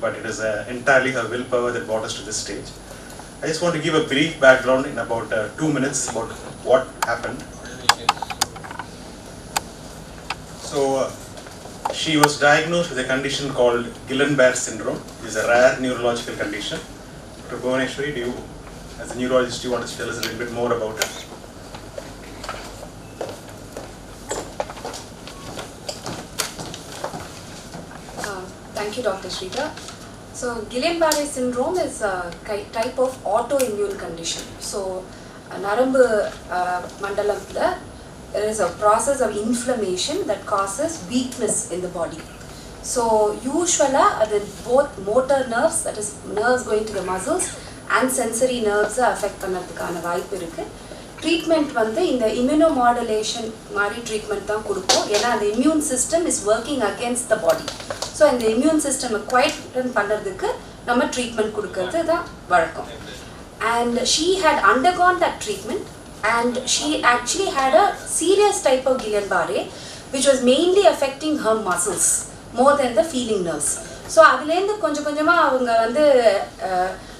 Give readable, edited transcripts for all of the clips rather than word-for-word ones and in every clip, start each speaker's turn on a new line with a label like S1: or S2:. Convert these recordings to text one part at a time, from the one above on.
S1: but it is entirely her willpower that brought us to this stage. I just want to give a brief background in about 2 minutes about what happened. So, she was diagnosed with a condition called Guillain-Barre Syndrome. It is a rare neurological condition. Dr. Bhuvaneshwari, as a neurologist, do you want to tell us a little bit more about it?
S2: Thank you, Dr. Sridhar. So, Guillain-Barre Syndrome is a type of autoimmune condition. So, Narambu Mandalam, there is a process of inflammation that causes weakness in the body. So, usually, both motor nerves, that is nerves going to the muscles, and sensory nerves affect பண்ணதுக்கான வாய்ப்பு இருக்கு. Treatment வந்து இந்த immunomodulation மாதிரி treatment தான் கொடுப்போம். ஏன்னா the immune system is working against the body. So இந்த immune system quieten பண்றதுக்கு நம்ம treatment கொடுக்கிறது தான் வழக்கம். And she had undergone that treatment and she actually had a serious type of Guillain-Barre which was mainly affecting her muscles more than the feeling nerves. So அதுலேருந்து கொஞ்சம் கொஞ்சமா அவங்க வந்து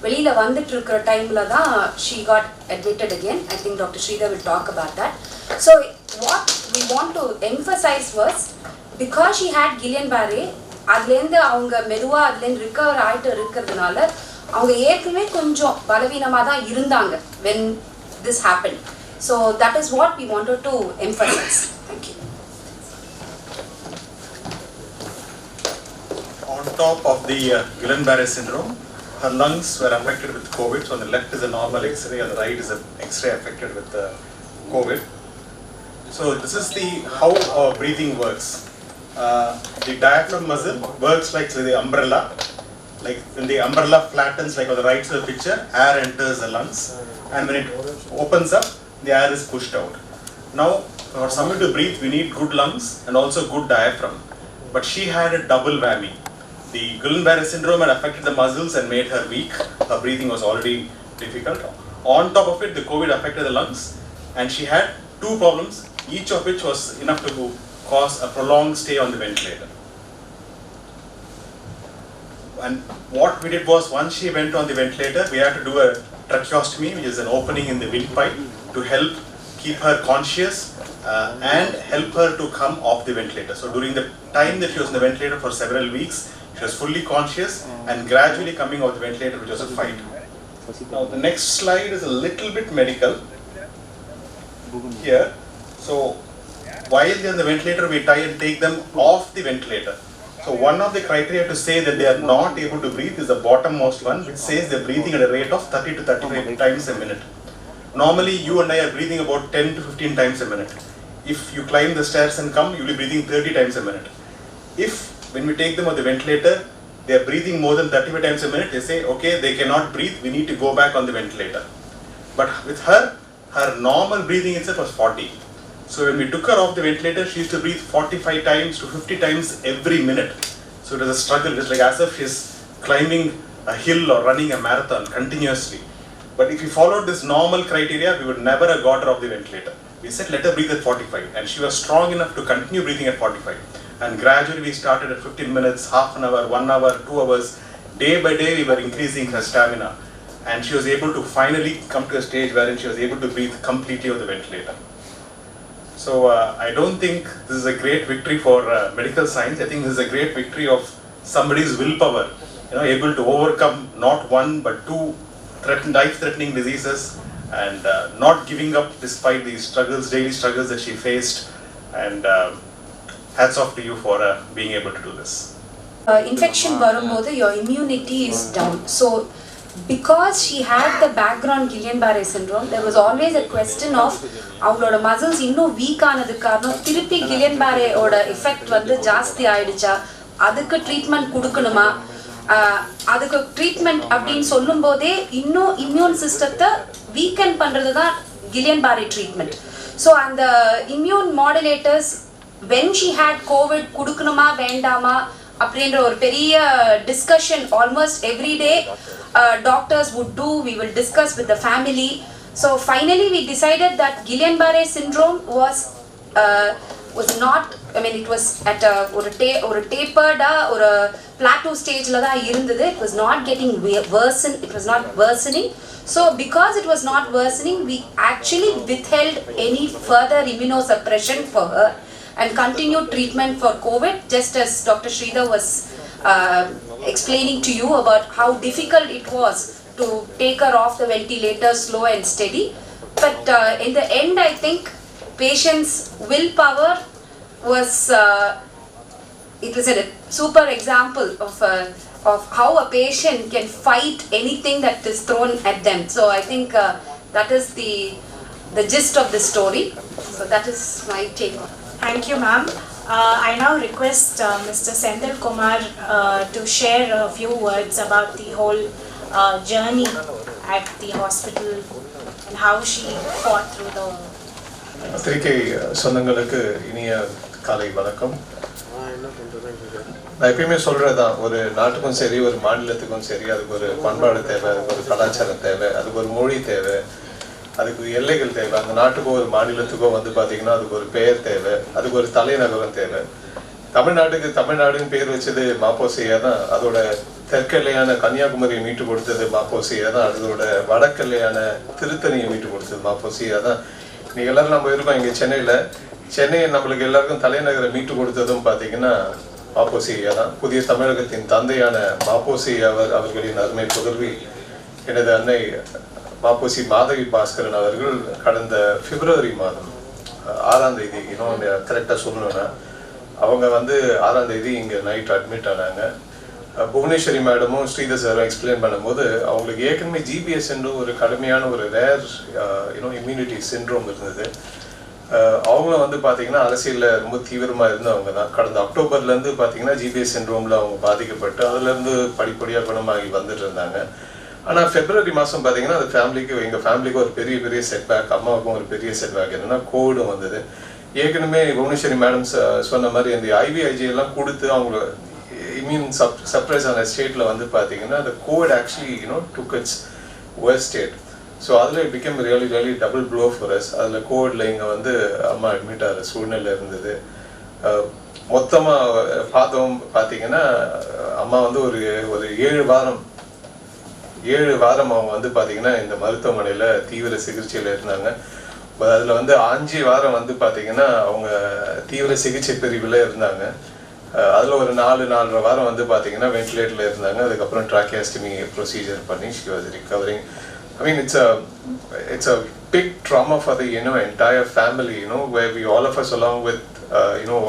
S2: வெளியில வந்துட்டு இருக்கிற டைம்ல தான் she got admitted again. I think Dr. Sridhar will talk about that. So what we want to emphasize was because she had Guillain-Barre, அதுலேருந்து அவங்க மெதுவா அதுலேருந்து ரிகவர் ஆயிட்டு இருக்கிறதுனால அவங்க ஏற்கனவே கொஞ்சம் பலவீனமாக தான் இருந்தாங்க when this happened. So that is what we wanted to emphasize. Thank you.
S1: On top of the Guillain-Barre syndrome, her lungs were affected with COVID. So on the left is a normal X-ray, on the right is an X-ray affected with COVID. So this is how our breathing works. The diaphragm muscle works like the umbrella. Like when the umbrella flattens, like on the right side of the picture, air enters the lungs, and when it opens up, the air is pushed out. Now, for someone to breathe, we need good lungs and also good diaphragm. But she had a double whammy. The Guillain-Barre syndrome had affected the muscles and made her weak. Her breathing was already difficult. On top of it, the COVID affected the lungs, and she had two problems, each of which was enough to cause a prolonged stay on the ventilator. And what we did was, once she went on the ventilator, we had to do a tracheostomy, which is an opening in the windpipe, to help keep her conscious and help her to come off the ventilator. So during the time that she was in the ventilator for several weeks, she was fully conscious and gradually coming off the ventilator, which was a fight. Now the next slide is a little bit medical. Here, so while they are on the ventilator, we try and take them off the ventilator. So one of the criteria to say that they are not able to breathe is the bottommost one, which says they are breathing at a rate of 30 to 35 times a minute. Normally, you and I are breathing about 10 to 15 times a minute. If you climb the stairs and come, you will be breathing 30 times a minute. If, when we take them on the ventilator, they are breathing more than 35 times a minute, they say, okay, they cannot breathe, we need to go back on the ventilator. But with her, her normal breathing itself was 40. So when we took her off the ventilator, she used to breathe 45 times to 50 times every minute. So it was a struggle, it's like as if she's climbing a hill or running a marathon continuously. But if we followed this normal criteria, we would never have got her off the ventilator. We said let her breathe at 45, and she was strong enough to continue breathing at 45. And gradually we started at 15 minutes, half an hour, 1 hour, 2 hours. Day by day we were increasing her stamina. And she was able to finally come to a stage wherein she was able to breathe completely on the ventilator. So I don't think this is a great victory for medical science. I think this is a great victory of somebody's willpower, able to overcome not one but two life-threatening diseases and not giving up despite the struggles, daily struggles that she faced. And hats off to you for being able to do this.
S2: Infection varumbodhu your immunity is down. So because she had the background Guillain-Barre syndrome, there was always a question of அவங்களோட muscles இன்னும் week ஆனதுக்கு காரணம் திருப்பி Guillain-Barre ஓட effect வந்து ஜாஸ்தி ஆயிடுச்சா, அதுக்கு ட்ரீட்மெண்ட் கொடுக்கணுமா, அதுக்கு ட்ரீட்மெண்ட் அப்படின்னு சொல்லும் போதே இன்னும் இம்யூன் சிஸ்டத்தை வீக்கன் பண்றது தான் Guillain-Barre ட்ரீட்மெண்ட். ஸோ அந்த immune modulators when she had COVID கொடுக்கணுமா வேண்டாமா அப்படின்ற ஒரு பெரிய discussion almost every day doctors would do. We will discuss with the family. So finally we decided that Guillain-Barre syndrome was not, I mean, it was at a tapered or a plateau stage la da irundhudu. It was not getting worsen, it was not worsening. So because it was not worsening, we actually withheld any further immunosuppression for her and continued treatment for COVID, just as Dr. Sridhar was explaining to you about how difficult it was to take her off the ventilator slow and steady. But in the end, I think patient's willpower was, it was a super example of how a patient can fight anything that is thrown at them. So I think that is the gist of the story. So that is my take on it.
S3: Thank you, ma'am. I now request Mr. Senthil Kumar to share a few words about the whole journey at the hospital and how she fought through the...
S4: பத்திரிகை சொந்தங்களுக்கு இனிய காலை வணக்கம். நான் எப்பயுமே சொல்றதுதான், ஒரு நாட்டுக்கும் சரி ஒரு மாநிலத்துக்கும் சரி அதுக்கு ஒரு பண்பாடு தேவை, அதுக்கு ஒரு கலாச்சாரம் தேவை, அதுக்கு ஒரு மொழி தேவை, அதுக்கு எல்லைகள் தேவை. அந்த நாட்டுக்கோ ஒரு மாநிலத்துக்கோ வந்து பார்த்தீங்கன்னா அதுக்கு ஒரு பெயர் தேவை, அதுக்கு ஒரு தலைநகரம் தேவை. தமிழ்நாட்டுக்கு தமிழ்நாடுன்னு பேர் வச்சது Ma.Po.Si தான். அதோட தெற்கெல்லையான கன்னியாகுமரியை மீட்டு கொடுத்தது Ma.Po.Si தான். அதோட வடக்கெல்லையான திருத்தணியை மீட்டு கொடுத்தது Ma.Po.Si தான். இன்னைக்கு எல்லாரும் நம்ம இருக்கோம் இங்கே சென்னையை நம்மளுக்கு எல்லாருக்கும் தலைநகரை மீட்டு கொடுத்ததும் பார்த்தீங்கன்னா Ma.Po.Si தான். புதிய தமிழகத்தின் தந்தையான Ma.Po.Si அவர்களின் அருமை புதல்வி எனது அன்னை Ma.Po.Si மாதவி பாஸ்கரன் அவர்கள் கடந்த பிப்ரவரி மாதம் 6ஆம் தேதி, இன்னும் கரெக்டாக சொல்லணும்னா அவங்க வந்து 6ஆம் தேதி இங்கே நைட் அட்மிட் ஆனாங்க. புவனேஸ்வரி மேடமும் ஸ்ரீதர் சாரும் எக்ஸ்பிளைன் பண்ணும்போது அவங்களுக்கு ஏற்கனவே ஜிபிஎஸ் என்று ஒரு கடுமையான ஒரு ரேர் இம்யூனிட்டி சிண்ட்ரோம் இருந்தது. அவங்களும் வந்து பார்த்தீங்கன்னா அரசியலில் ரொம்ப தீவிரமாக இருந்தவங்க தான். கடந்த அக்டோபர்லேருந்து பார்த்தீங்கன்னா ஜிபிஎஸ் சிண்ட்ரோமில் அவங்க பாதிக்கப்பட்டு அதுலேருந்து படிப்படியாக குணமாகி வந்துட்டு இருந்தாங்க. ஆனால் பிப்ரவரி மாதம் பார்த்தீங்கன்னா அது எங்கள் ஃபேமிலிக்கு ஒரு பெரிய செட்பேக், அம்மாவுக்கும் ஒரு பெரிய செட்பேக். என்னென்னா கோவிடும் வந்தது. ஏற்கனவே புவனேஸ்வரி மேடம் சொன்ன மாதிரி அந்த ஐவிஐஜி எல்லாம் கொடுத்து அவங்கள இம்யூன் சப்ரஸ் ஆன ஸ்டேட்டில் வந்து பார்த்தீங்கன்னா the COVID actually took its worst state. So அதில் it became really double blow for us. அதில் கோவிட்ல இங்கே வந்து அம்மா அட்மிட் ஆகிற சூழ்நிலை இருந்தது. மொத்தமாக பார்த்தீங்கன்னா அம்மா வந்து ஒரு 7 வாரம் அவங்க வந்து பார்த்தீங்கன்னா இந்த மருத்துவமனையில் தீவிர சிகிச்சையில் இருந்தாங்க. அதில் வந்து 5 வாரம் வந்து பார்த்தீங்கன்னா அவங்க தீவிர சிகிச்சை பிரிவில் இருந்தாங்க. அதில் ஒரு 4.5 வாரம் வந்து பார்த்தீங்கன்னா வென்டிலேட்டரில் இருந்தாங்க. அதுக்கப்புறம் ட்ராக்கியாஸ்டமி ப்ரொசீஜர் பண்ணி she was recovering. I mean it's a big trauma for the entire family, where we all of us along with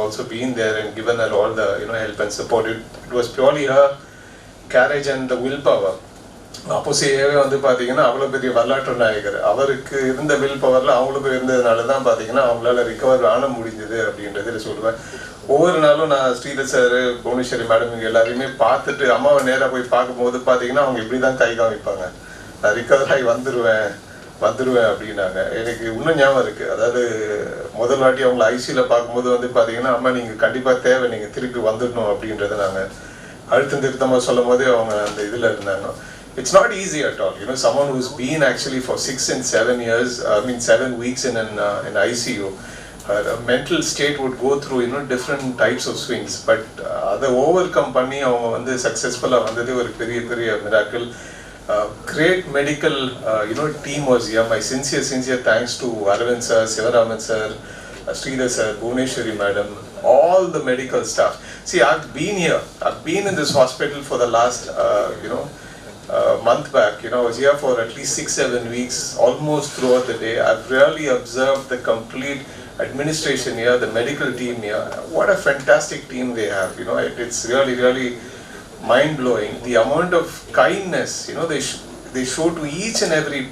S4: also been there and given her all the help and support. It was purely her courage and the willpower. Ma.Po.Si-வே வந்து பார்த்தீங்கன்னா அவ்வளோ பெரிய வரலாற்று நாயகர். அவருக்கு இருந்த will பவரில் அவங்களுக்கு இருந்ததுனால தான் பார்த்தீங்கன்னா அவங்களால ரிகவர் ஆன முடிஞ்சது அப்படின்றதில் சொல்லுவேன். ஒவ்வொரு நாளும் நான் ஸ்ரீதர் சார், புவனேஸ்வரி மேடம் இங்கே எல்லாரையுமே பார்த்துட்டு அம்மாவை நேராக போய் பார்க்கும்போது பார்த்தீங்கன்னா அவங்க இப்படி தான் கை காமிப்பாங்க, நான் ரிகவர் ஆகி வந்துடுவேன் அப்படின்னாங்க. எனக்கு இன்னும் ஞாபகம் இருக்குது. அதாவது முதல் வாட்டி அவங்கள ஐசியில் பார்க்கும்போது வந்து பார்த்தீங்கன்னா அம்மா நீங்கள் கண்டிப்பாக தேவை, நீங்கள் திருப்பி வந்துடணும் அப்படின்றத நாங்கள் அழுத்தம் திருத்தமாக சொல்லும் போதே அவங்க அந்த இதில் இருந்தாங்க. It's not easy at all. Someone who's been actually for 6 and 7 years, 7 weeks in an ICU, a mental state would go through, different types of swings. But அதை overcome பண்ணி அவங்க வந்து successful-ஆ வந்தது ஒரு பெரிய miracle. Great medical, team was here. My sincere thanks to Arvind sir, Sivagnanam sir, Sridhar sir, Bhuvaneshwari madam, all the medical staff. See, I've been in this hospital for the last, month back. I was here for at least 6-7 weeks, almost throughout the day. I've really observed the complete administration here, the medical team here. What a fantastic team they have. It's really mind-blowing. The amount of kindness, they show to each and every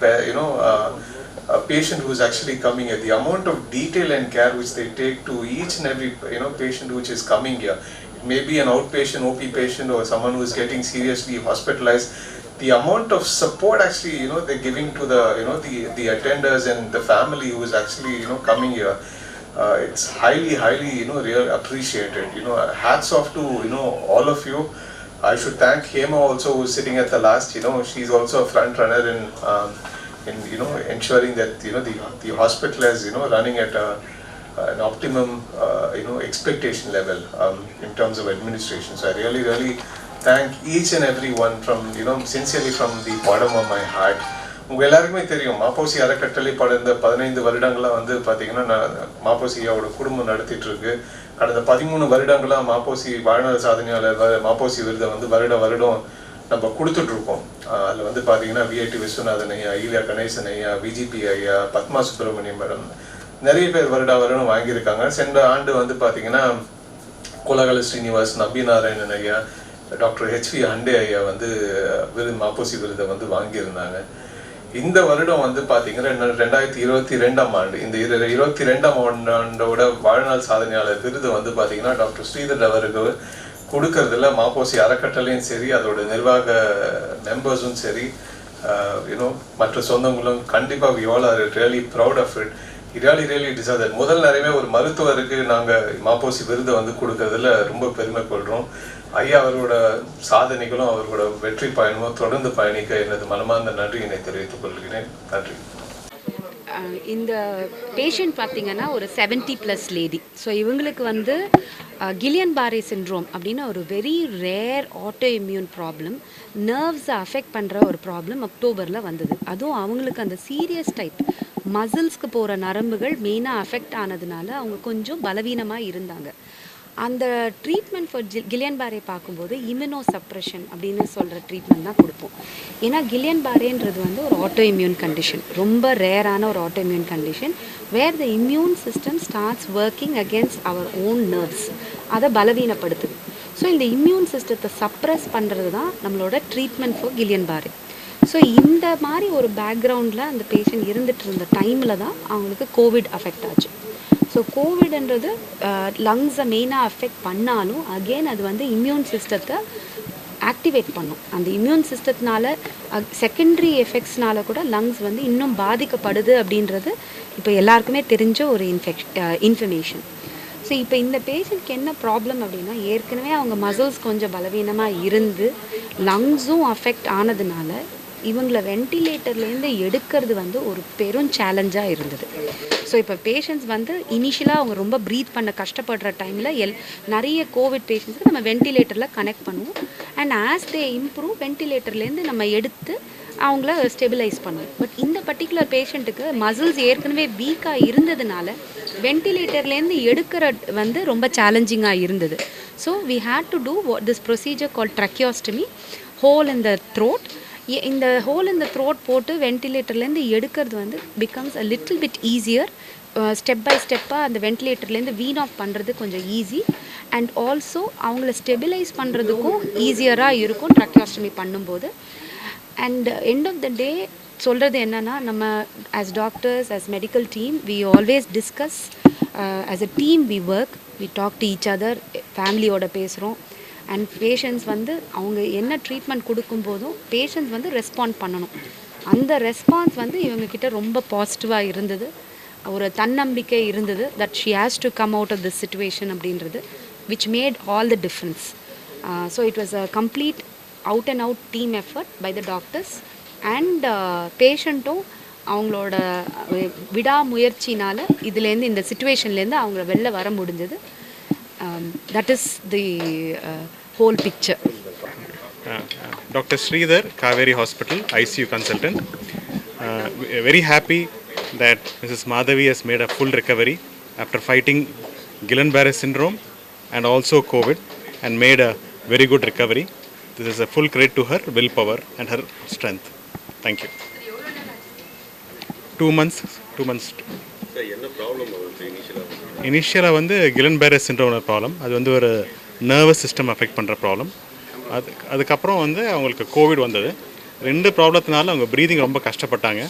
S4: a patient who is actually coming here. The amount of detail and care which they take to each and every patient which is coming here. It may be an outpatient, OP patient, or someone who is getting seriously hospitalized. The amount of support actually they're giving to the attenders and the family who is actually coming here, it's highly real appreciated. Hats off to all of you. I should thank Hema also, who's sitting at the last. She's also a front runner in ensuring that the hospital is running at an optimum expectation level in terms of administration. So I really thank each and every one from sincerely from the bottom of my heart. உங்கள் எல்லாருக்குமே தெரியும் மாப்போசி அறக்கட்டளை கடந்த 15 வருடங்களாக வந்து பார்த்தீங்கன்னா மாப்போசியோட குடும்பம் நடத்திட்டு இருக்கு. கடந்த 13 வருடங்களாக மாப்போசி வாழ்நாள் சாதனையாளர் மாப்போசி விருதை வந்து வருடம் நம்ம கொடுத்துட்ருக்கோம். அதில் வந்து பார்த்தீங்கன்னா விஐடி விஸ்வநாதன் ஐயா, ஈலியா கணேசன் ஐயா, விஜிபி ஐயா, பத்மா சுப்பிரமணியம் மேடம் நிறைய பேர் வருடம் வாங்கியிருக்காங்க. சென்ற ஆண்டு வந்து பார்த்தீங்கன்னா கோலாகல ஸ்ரீனிவாஸ், நபி நாராயணன் ஐயா, டாக்டர் ஹெச்வி ஹண்டே ஐயா வந்து மாப்போசி விருதை வந்து வாங்கியிருந்தாங்க. இந்த வருடம் வந்து பார்த்தீங்கன்னா 2022ஆம் ஆண்டு இந்த 22ஆம் ஆண்டோட வாழ்நாள் சாதனையாளர் விருது வந்து பார்த்தீங்கன்னா டாக்டர் ஸ்ரீதர் அவருக்கு கொடுக்கறதுல மாப்போசி அறக்கட்டளையும் சரி, அதோட நிர்வாக மெம்பர்ஸும் சரி, மற்ற சொந்தங்களும் கண்டிப்பாக we all are really proud of it. really deserve that. முதல் நிறையவே ஒரு மருத்துவருக்கு நாங்கள் மாப்போசி விருதை வந்து கொடுக்கறதுல ரொம்ப பெருமை கொள்கிறோம். ஐயா அவரோட சாதனைகளும் அவரோட வெற்றி பயணமும் தொடர்ந்து பயணிக்க எனது மனமார்ந்த நன்றியினை தெரிவித்துக் கொள்கிறேன். நன்றி.
S5: இந்த பேஷண்ட் பார்த்திங்கன்னா ஒரு 70+ லேடி. ஸோ இவங்களுக்கு வந்து Guillain-Barre Syndrome அப்படின்னு ஒரு very rare autoimmune problem, நர்வ்ஸை அஃபெக்ட் பண்ணுற ஒரு ப்ராப்ளம் அக்டோபரில் வந்தது. அதுவும் அவங்களுக்கு அந்த சீரியஸ் டைப் மசில்ஸ்க்கு போகிற நரம்புகள் மெயினாக அஃபெக்ட் ஆனதுனால அவங்க கொஞ்சம் பலவீனமாக இருந்தாங்க. அந்த ட்ரீட்மெண்ட் ஃபார் Guillain-Barre பார்க்கும்போது இம்யூனோ சப்ரெஷன் அப்படின்னு சொல்கிற ட்ரீட்மெண்ட் தான் கொடுப்போம். ஏன்னா Guillain-Barreன்றது வந்து ஒரு ஆட்டோ இம்யூன் கண்டிஷன், ரொம்ப ரேரான ஒரு auto immune condition where the immune system starts working against our own nerves, அதை பலவீனப்படுத்துது. ஸோ இந்த இம்யூன் சிஸ்டத்தை சப்ரெஸ் பண்ணுறது தான் நம்மளோட ட்ரீட்மெண்ட் ஃபார் Guillain-Barre. ஸோ இந்த மாதிரி ஒரு பேக்ரவுண்டில் அந்த பேஷண்ட் இருந்துகிட்டு இருந்த டைமில் தான் அவங்களுக்கு கோவிட் அஃபெக்ட் ஆச்சு. ஸோ கோவிட்ன்றது லங்ஸை மெயினாக அஃபெக்ட் பண்ணாலும் அகெயின் அது வந்து இம்யூன் சிஸ்டத்தை ஆக்டிவேட் பண்ணும். அந்த இம்யூன் சிஸ்டத்தினால செகண்டரி எஃபெக்ட்ஸ்னால கூட லங்ஸ் வந்து இன்னும் பாதிக்கப்படுது அப்படின்றது இப்போ எல்லாருக்குமே தெரிஞ்ச ஒரு இன்ஃபர்மேஷன். ஸோ இப்போ இந்த பேஷண்ட்க்கு என்ன ப்ராப்ளம் அப்படின்னா, ஏற்கனவே அவங்க மசில்ஸ் கொஞ்சம் பலவீனமாக இருந்து லங்ஸும் அஃபெக்ட் ஆனதுனால இவங்களை வென்டிலேட்டர்லேருந்து எடுக்கிறது வந்து ஒரு பெரும் சேலஞ்சாக இருந்தது. ஸோ இப்போ பேஷண்ட்ஸ் வந்து இனிஷியலாக அவங்க ரொம்ப ப்ரீத் பண்ண கஷ்டப்படுற டைமில் நிறைய கோவிட் பேஷண்ட்ஸுக்கு நம்ம வென்டிலேட்டரில் கனெக்ட் பண்ணுவோம். அண்ட் ஆஸ் தே இம்ப்ரூவ் வென்டிலேட்டர்லேருந்து நம்ம எடுத்து அவங்கள ஸ்டெபிலைஸ் பண்ணுவோம். பட் இந்த பர்டிகுலர் பேஷண்ட்டுக்கு மசில்ஸ் ஏற்கனவே வீக்காக இருந்ததுனால வென்டிலேட்டர்லேருந்து எடுக்கிற வந்து ரொம்ப சேலஞ்சிங்காக இருந்தது. So we had to do this procedure call tracheostomy, hole in the throat. இந்த ஹோல் இந்த த்ரோட் போட்டு வென்டிலேட்டர்லேருந்து எடுக்கிறது வந்து becomes a little bit easier. Step by ஸ்டெப்பாக அந்த வென்டிலேட்டர்லேருந்து வீன் ஆஃப் பண்ணுறது கொஞ்சம் ஈஸி. அண்ட் ஆல்சோ அவங்கள ஸ்டெபிலைஸ் பண்ணுறதுக்கும் ஈஸியராக இருக்கும் ட்ரக்கியோஸ்டமி பண்ணும்போது. And end of the day சொல்கிறது என்னென்னா, நம்ம as doctors, as medical team, we always discuss as a team, we work, we talk to each other, ஃபேமிலியோட பேசுகிறோம். அண்ட் பேஷண்ட்ஸ் வந்து அவங்க என்ன ட்ரீட்மெண்ட் கொடுக்கும்போதும் பேஷண்ட்ஸ் வந்து ரெஸ்பாண்ட் பண்ணணும். அந்த ரெஸ்பான்ஸ் வந்து இவங்கக்கிட்ட ரொம்ப பாசிட்டிவாக இருந்தது, ஒரு தன்னம்பிக்கை இருந்தது that she has to come out of this situation அப்படின்றது, which made all the difference. So it was a complete out and out team effort by the doctors. And பேஷண்ட்டும் அவங்களோட விடாமுயற்சினால் இதுலேருந்து, இந்த சிச்சுவேஷன்லேருந்து அவங்கள வெளில வர முடிஞ்சது. That is the whole picture.
S6: Dr. Sridhar, Kauvery Hospital, ICU consultant. Very happy that Mrs. Madhavi has made a full recovery after fighting Guillain-Barre Syndrome and also COVID, and made a very good recovery. This is a full credit to her willpower and her strength. Thank you. 2 months. இனிஷியலாக வந்து Guillain-Barre Syndrome problem, அது வந்து ஒரு nervous system affect பண்ணுற problem. அதுக்கப்புறம் வந்து அவங்களுக்கு Covid வந்தது. 2 ப்ராப்ளத்தினால அவங்க ப்ரீதிங் ரொம்ப கஷ்டப்பட்டாங்க.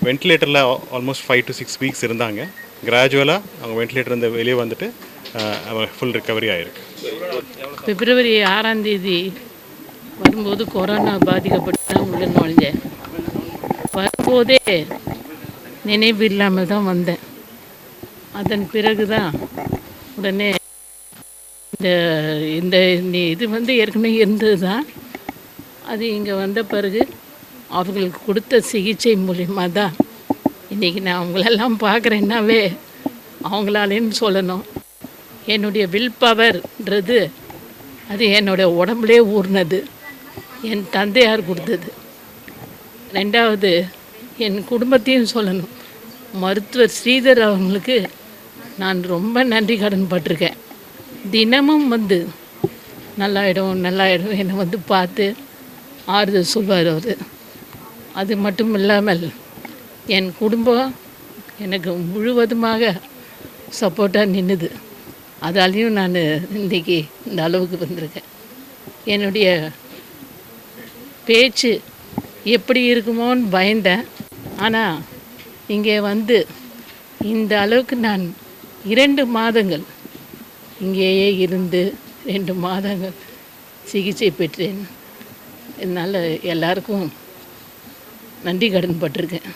S6: வென்டிலேட்டரில் ஆல்மோஸ்ட் 5 to 6 வீக்ஸ் இருந்தாங்க. கிராஜுவலாக அவங்க வென்டிலேட்டர் வெளியே வந்துட்டு அவங்க ஃபுல் ரிக்கவரி ஆகிருக்கு.
S7: பிப்ரவரி 6ஆம் தேதி வரும்போது கொரோனா பாதிக்கப்பட்டு தான் உள்ள நுழைஞ்சேன். வரும்போதே நினைவு இல்லாமல் தான் வந்தேன். அதன் பிறகு தான் உடனே இந்த இது வந்து ஏற்கனவே இருந்தது தான். அது இங்கே வந்த பிறகு அவர்களுக்கு கொடுத்த சிகிச்சை மூலிமா தான் இன்றைக்கி நான் அவங்களெல்லாம் பார்க்குறேன்னாவே அவங்களாலேன்னு சொல்லணும். என்னுடைய வில் பவர்ன்றது அது என்னுடைய உடம்புலே ஊர்னது, என் தந்தையார் கொடுத்தது. ரெண்டாவது என் குடும்பத்தையும் சொல்லணும். மருத்துவர் ஸ்ரீதர் அவங்களுக்கு நான் ரொம்ப நன்றி கடன் பட்டிருக்கேன். தினமும் வந்து நல்லாயிடும் என்னை வந்து பார்த்து ஆறுதல் சொல்வார் அவர். அது மட்டும் இல்லாமல் என் குடும்பம் எனக்கு முழுவதுமாக சப்போர்ட்டாக நின்றுது. அதாலேயும் நான் இன்றைக்கி இந்த அளவுக்கு வந்திருக்கேன். என்னுடைய பேச்சு எப்படி இருக்குமோன்னு பயந்தேன். ஆனால் இங்கே வந்து இந்த அளவுக்கு நான் 2 மாதங்கள் இங்கேயே இருந்து 2 மாதங்கள் சிகிச்சை பெற்றேன். இதனால் எல்லாருக்கும் நன்றி கடன் பட்டிருக்கேன்.